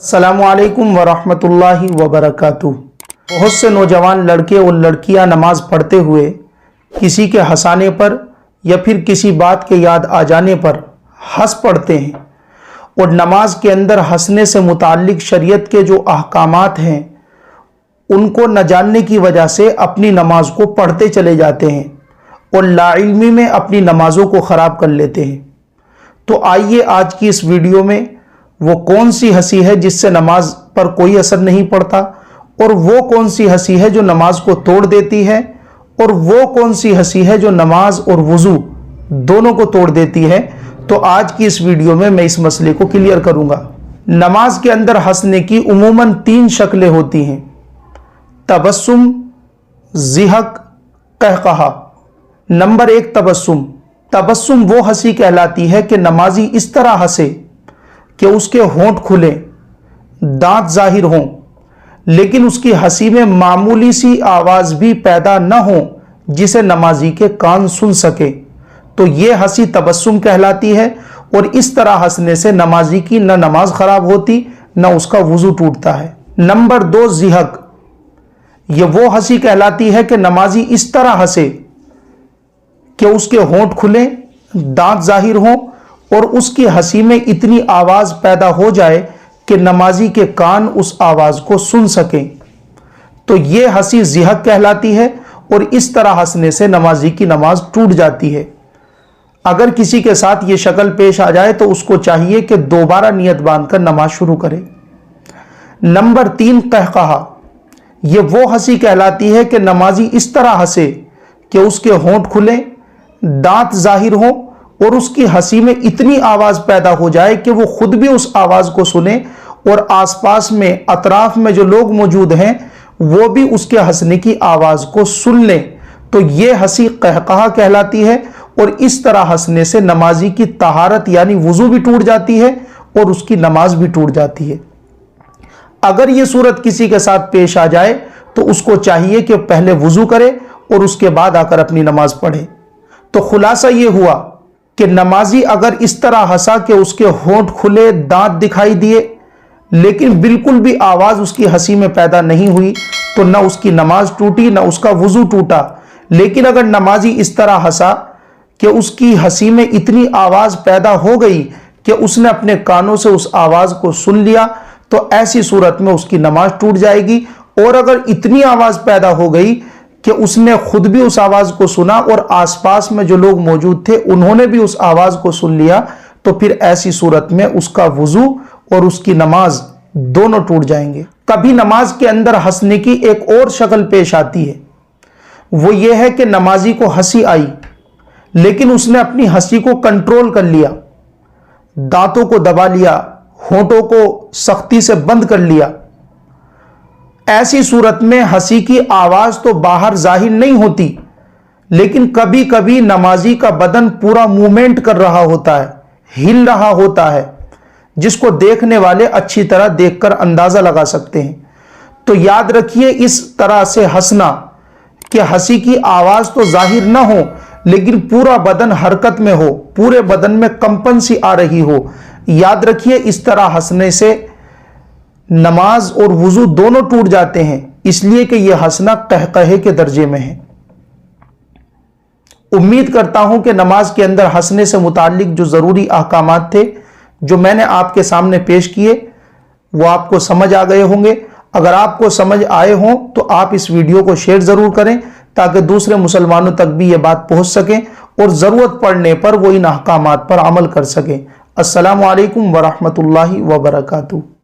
अस्सलामुअलैकुम वरहमतुल्लाहि वबरकातुह। बहुत से नौजवान लड़के और लड़कियां नमाज पढ़ते हुए किसी के हंसाने पर या फिर किसी बात के याद आ जाने पर हंस पड़ते हैं और नमाज के अंदर हंसने से मुताल्लिक शरीयत के जो अहकामात हैं उनको न जानने की वजह से अपनी नमाज को पढ़ते चले जाते हैं और लाइल्मी में अपनी नमाज़ों को ख़राब कर लेते हैं। तो आइए आज की इस वीडियो में वो कौन सी हंसी है जिससे नमाज पर कोई असर नहीं पड़ता, और वो कौन सी हंसी है जो नमाज को तोड़ देती है, और वो कौन सी हंसी है जो नमाज और वुज़ू दोनों को तोड़ देती है। तो आज की इस वीडियो में मैं इस मसले को क्लियर करूंगा। नमाज के अंदर हंसने की उमूमन 3 शक्लें होती हैं: तबस्सुम, ज़िहक, कहकहा। नंबर 1 तबस्सुम। तबस्सुम वो हंसी कहलाती है कि नमाजी इस तरह हंसे कि उसके होंठ खुले, दांत जाहिर हों, लेकिन उसकी हंसी में मामूली सी आवाज भी पैदा न हो जिसे नमाजी के कान सुन सके, तो ये हंसी तबस्सुम कहलाती है। और इस तरह हंसने से नमाजी की न नमाज खराब होती न उसका वुजू टूटता है। नंबर 2 ज़िहक। ये वो हंसी कहलाती है कि नमाजी इस तरह हंसे कि उसके होंठ खुले, दांत जाहिर हों और उसकी हंसी में इतनी आवाज पैदा हो जाए कि नमाजी के कान उस आवाज को सुन सकें, तो ये हंसी ज़िहक कहलाती है। और इस तरह हंसने से नमाजी की नमाज टूट जाती है। अगर किसी के साथ ये शक्ल पेश आ जाए तो उसको चाहिए कि दोबारा नियत बांधकर नमाज शुरू करे। नंबर 3 कहकहा। ये वो हंसी कहलाती है कि नमाजी इस तरह हंसे कि उसके होंठ खुले, दांत जाहिर हो और उसकी हंसी में इतनी आवाज पैदा हो जाए कि वो खुद भी उस आवाज को सुने और आसपास में अतराफ में जो लोग मौजूद हैं वो भी उसके हंसने की आवाज को सुन लें, तो ये हंसी कहकहा कहलाती है। और इस तरह हंसने से नमाजी की तहारत यानी वुजू भी टूट जाती है और उसकी नमाज भी टूट जाती है। अगर ये सूरत किसी के साथ पेश आ जाए तो उसको चाहिए कि पहले वुजू करे और उसके बाद आकर अपनी नमाज पढ़े। तो खुलासा ये हुआ कि नमाजी अगर इस तरह हंसा कि उसके होंठ खुले, दांत दिखाई दिए, लेकिन बिल्कुल भी आवाज उसकी हंसी में पैदा नहीं हुई, तो न उसकी नमाज टूटी न उसका वुजू टूटा। लेकिन अगर नमाजी इस तरह हंसा कि उसकी हंसी में इतनी आवाज पैदा हो गई कि उसने अपने कानों से उस आवाज को सुन लिया, तो ऐसी सूरत में उसकी नमाज टूट जाएगी। और अगर इतनी आवाज पैदा हो गई कि उसने खुद भी उस आवाज को सुना और आसपास में जो लोग मौजूद थे उन्होंने भी उस आवाज को सुन लिया, तो फिर ऐसी सूरत में उसका वुजू और उसकी नमाज दोनों टूट जाएंगे। कभी नमाज के अंदर हंसने की एक और शक्ल पेश आती है, वो ये है कि नमाजी को हंसी आई लेकिन उसने अपनी हंसी को कंट्रोल कर लिया, दांतों को दबा लिया, होंठों को सख्ती से बंद कर लिया। ऐसी सूरत में हंसी की आवाज तो बाहर जाहिर नहीं होती, लेकिन कभी कभी नमाजी का बदन पूरा मूवमेंट कर रहा होता है, हिल रहा होता है, जिसको देखने वाले अच्छी तरह देखकर अंदाजा लगा सकते हैं। तो याद रखिए, इस तरह से हंसना कि हंसी की आवाज तो जाहिर ना हो लेकिन पूरा बदन हरकत में हो, पूरे बदन में कंपन सी आ रही हो। याद रखिए, इस तरह हंसने से नमाज और वुजू दोनों टूट जाते हैं, इसलिए कि यह हंसना कहकहे के दर्जे में है। उम्मीद करता हूं कि नमाज के अंदर हंसने से मुताल्लिक जो जरूरी अहकामात थे जो मैंने आपके सामने पेश किए वो आपको समझ आ गए होंगे। अगर आपको समझ आए हों तो आप इस वीडियो को शेयर जरूर करें ताकि दूसरे मुसलमानों तक भी ये बात पहुंच सके और जरूरत पड़ने पर वो इन अहकामात पर अमल कर सकें। अस्सलामु अलैकुम वरहमतुल्लाहि वबरकातुहू।